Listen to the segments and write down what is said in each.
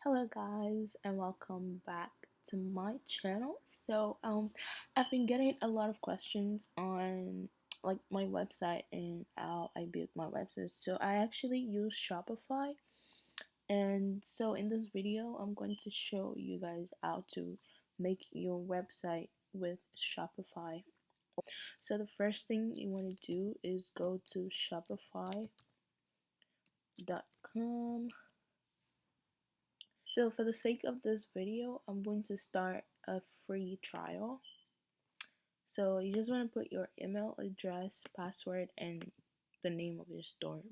Hello guys and welcome back to my channel. I've been getting a lot of questions on like my website and how I build my website. So I actually use Shopify, and so in this video I'm going to show you guys how to make your website with Shopify. So the first thing you want to do is go to shopify.com. So for the sake of this video, I'm going to start a free trial. So you just want to put your email address, password, and the name of your store.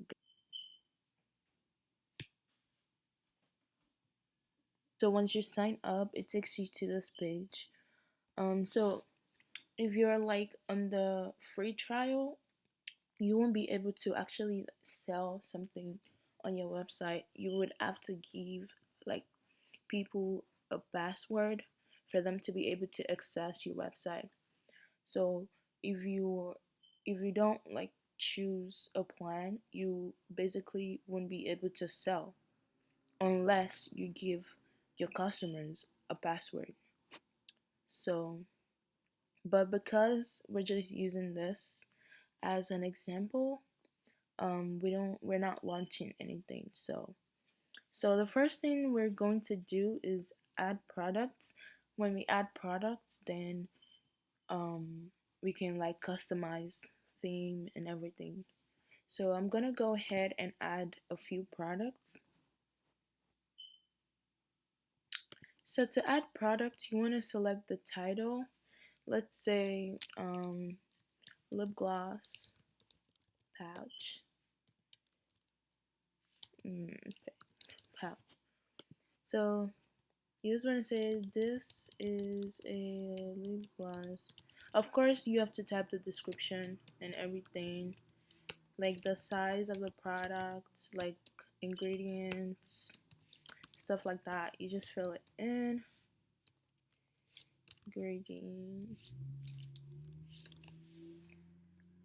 So once you sign up, it takes you to this page. So if you're like on the free trial, you won't be able to actually sell something on your website. You would have to give like people a password for them to be able to access your website. So if you if you don't like choose a plan, you basically won't be able to sell unless you give your customers a password. So, but because we're just using this as an example, we're not launching anything. So the first thing we're going to do is add products. When we add products, then we can like customize theme and everything. So I'm gonna go ahead and add a few products. So to add products, you want to select the title. Let's say lip gloss pouch. Pouch. So you just want to say this is a lip gloss. Of course, you have to type the description and everything, like the size of the product, like ingredients, stuff like that. You just fill it in. Ingredients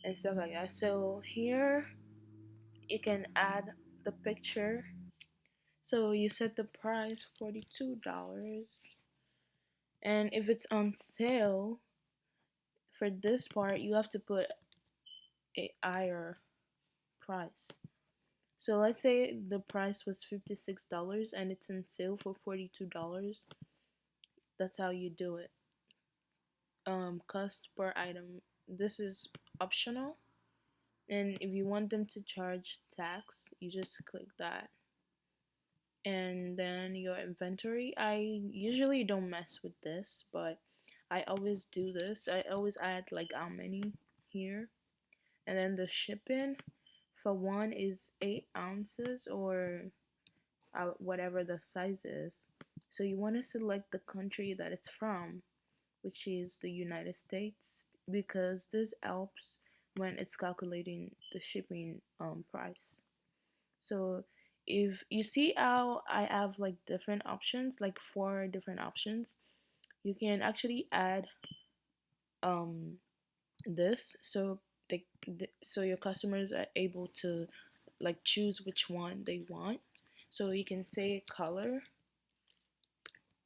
and stuff like that. So here you can add the picture. So you set the price $42, and if it's on sale for this part, you have to put a higher price. So let's say the price was $56 and it's on sale for $42. That's how you do it. Cost per item. This is optional, and if you want them to charge tax, you just click that. And then your inventory, I usually don't mess with this, but I always do this. I always add like how many here. And then the shipping for one is 8 ounces or whatever the size is. So you want to select the country that it's from, which is the United States, because this helps when it's calculating the shipping price. So if you see how I have like different options, like 4 different options, you can actually add um this, so so your customers are able to like choose which one they want. So you can say color,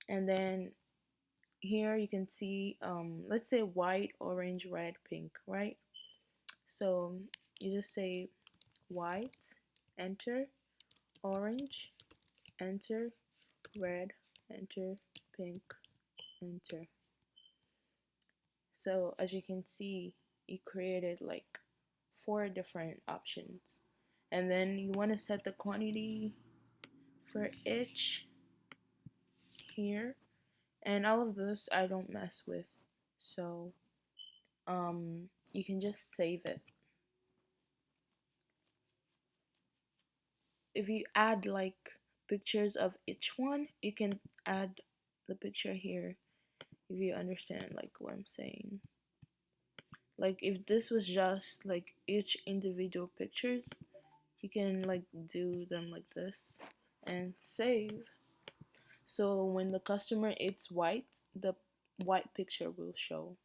and then here you can see let's say white, orange, red, pink, right? So you just say white, enter, orange, enter, red, enter, pink, enter. So as you can see, it created like 4 different options. And then you want to set the quantity for each here. And all of this I don't mess with. So you can just save it. If you add like pictures of each one, you can add the picture here, if you understand like what I'm saying. Like if this was just like each individual pictures, you can like do them like this and save. So when the customer eats white, the white picture will show.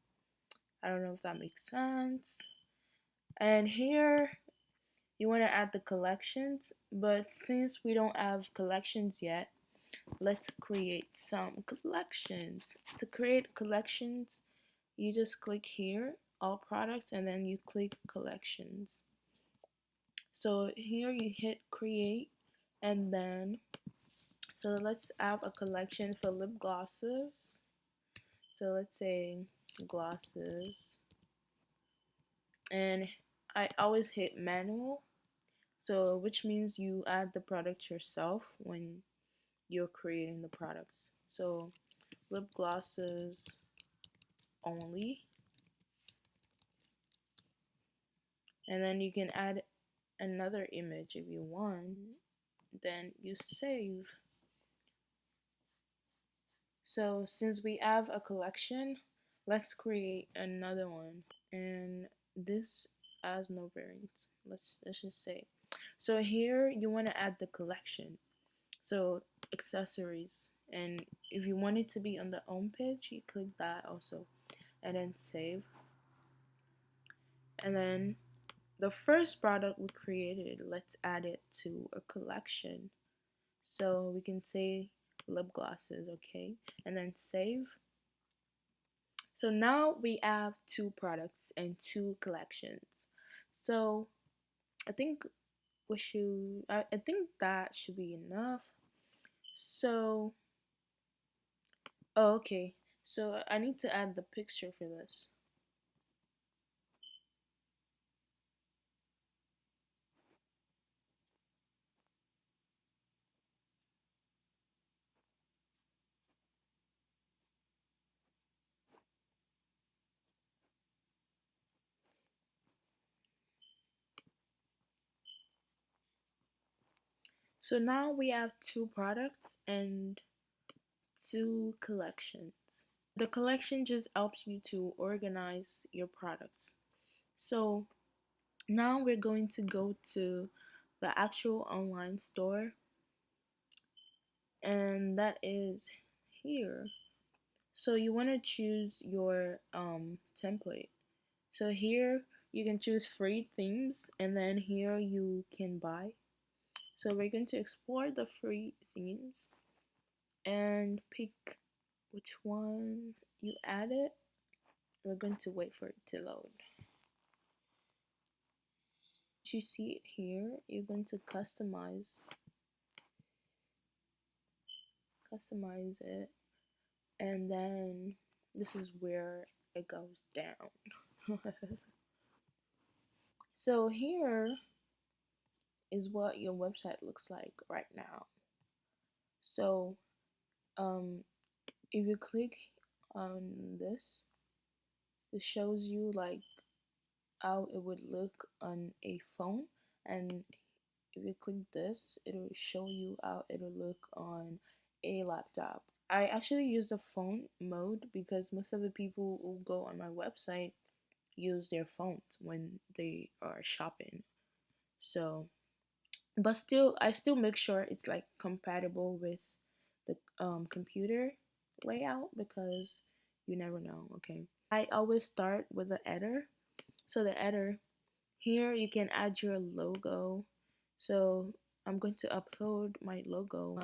I don't know if that makes sense. And here you want to add the collections, but since we don't have collections yet, let's create some collections. To create collections, you just click here, all products, and then you click collections. So here you hit create, and then so let's add a collection for lip glosses. So let's say glosses, and I always hit manual, so which means you add the product yourself when you're creating the products. So lip glosses only, and then you can add another image if you want, then you save. So since we have a collection, let's create another one, and this has no variants. Let's just say. So here you want to add the collection. So accessories, and if you want it to be on the home page, you click that also, and then save. And then the first product we created, let's add it to a collection. So we can say lip glosses, okay, and then save. So now we have two products and two collections. So I think I think that should be enough. So, oh, okay. So I need to add the picture for this. So now we have two products and two collections. The collection just helps you to organize your products. So now we're going to go to the actual online store, and that is here. So you want to choose your template. So here you can choose free themes, and then here you can buy. So we're going to explore the free themes and pick which one you add it. We're going to wait for it to load. You see it here, you're going to customize it, and then this is where it goes down. So here is what your website looks like right now. So um, if you click on this, it shows you like how it would look on a phone, and if you click this, it'll show you how it'll look on a laptop. I actually use the phone mode because most of the people who go on my website use their phones when they are shopping. So, but still, I still make sure it's like compatible with the computer layout because you never know, okay? I always start with the header. So the header, here you can add your logo. So I'm going to upload my logo,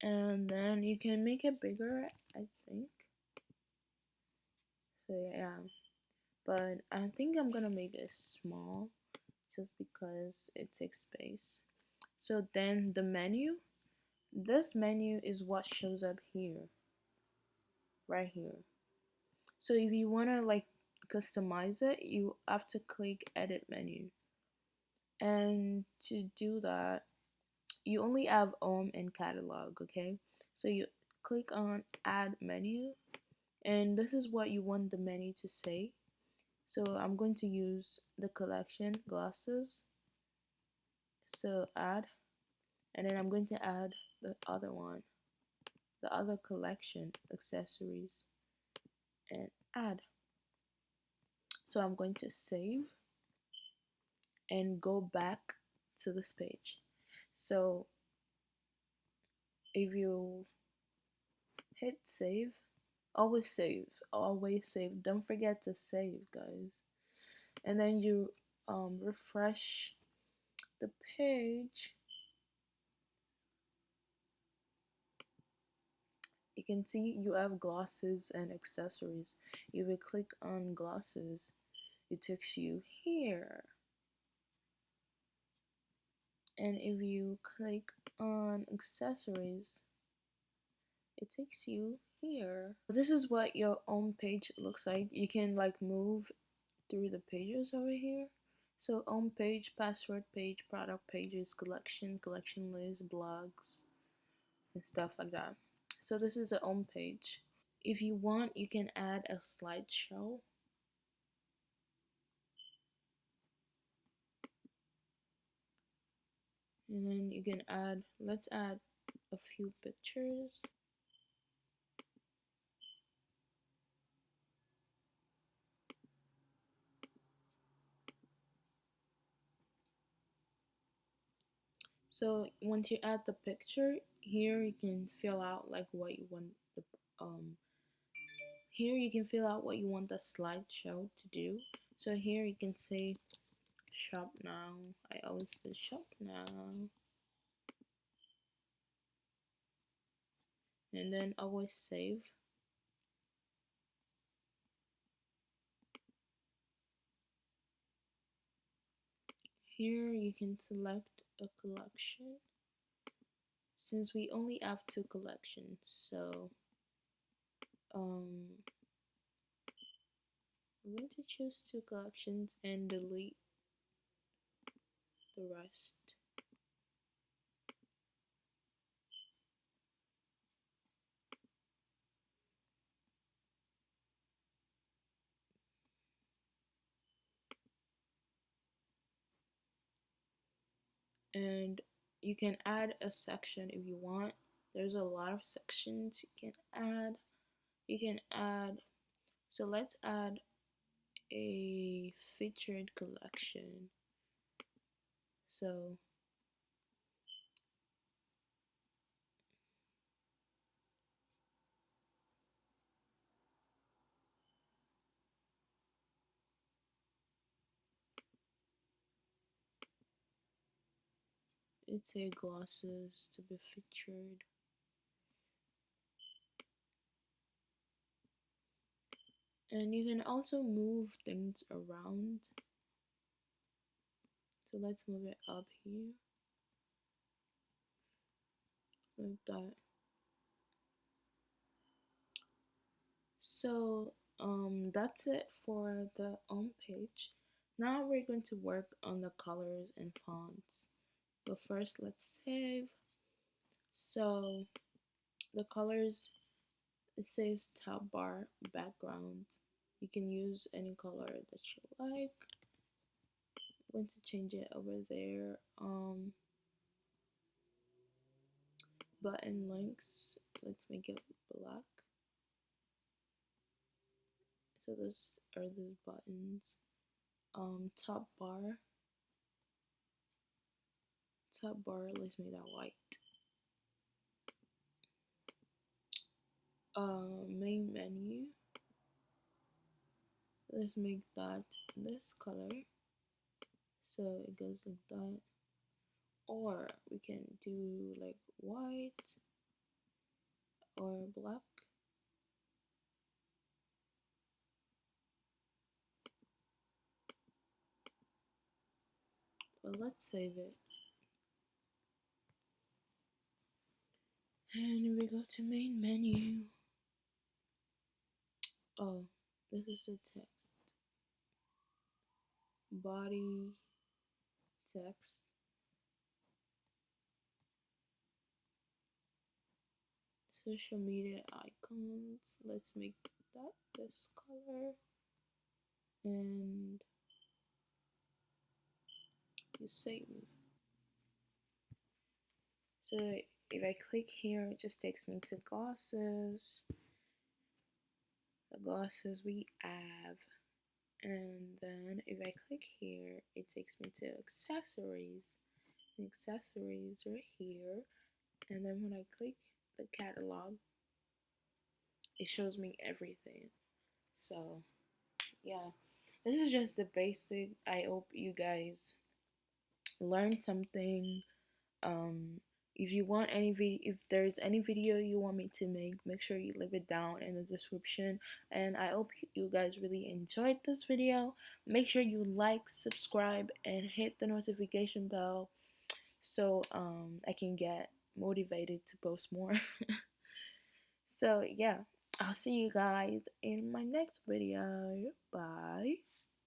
and then you can make it bigger, I think. So yeah, but I think I'm gonna make it small just because it takes space. So then the menu, this menu is what shows up here, right here. So if you wanna like customize it, you have to click edit menu. And to do that, you only have home and catalog, okay? So you click on add menu, and this is what you want the menu to say. So I'm going to use the collection glosses. So add, and then I'm going to add the other one, the other collection accessories, and add. So I'm going to save and go back to this page. So if you hit save, always save, always save. Don't forget to save, guys. And then you refresh the page, you can see you have glosses and accessories. If you click on glosses, it takes you here. And if you click on accessories, it takes you here. This is what your home page looks like. You can like move through the pages over here. So home page, password page, product pages, collection, collection list, blogs, and stuff like that. So this is a home page. If you want, you can add a slideshow. And then you can add, let's add a few pictures. So once you add the picture, here you can fill out like what you want the here you can fill out what you want the slideshow to do. So here you can say shop now. I always put shop now. And then always save. Here you can select a collection. Since we only have 2 collections, so I'm going to choose 2 collections and delete the rest. And you can add a section if you want. There's a lot of sections you can add. So let's add a featured collection. So it's a glosses to be featured. And you can also move things around. So let's move it up here like that. So that's it for the home page. Now we're going to work on the colors and fonts. But first let's save. So the colors, it says top bar background. You can use any color that you like. I'm going to change it over there. Button links, let's make it black. So those are the buttons. Top bar, let's make that white. Main menu, let's make that this color. So it goes like that. Or we can do like white or black. But let's save it. And we go to main menu. Oh, this is the text. Body text. Social media icons. Let's make that this color. And you save. So if I click here, it just takes me to glosses. The glosses we have. And then if I click here, it takes me to accessories. The accessories are here. And then when I click the catalog, it shows me everything. So yeah, this is just the basic. I hope you guys learned something. If you want any video, if there's any video you want me to make sure you leave it down in the description. And I hope you guys really enjoyed this video. Make sure you like, subscribe, and hit the notification bell so I can get motivated to post more. So yeah, I'll see you guys in my next video. Bye.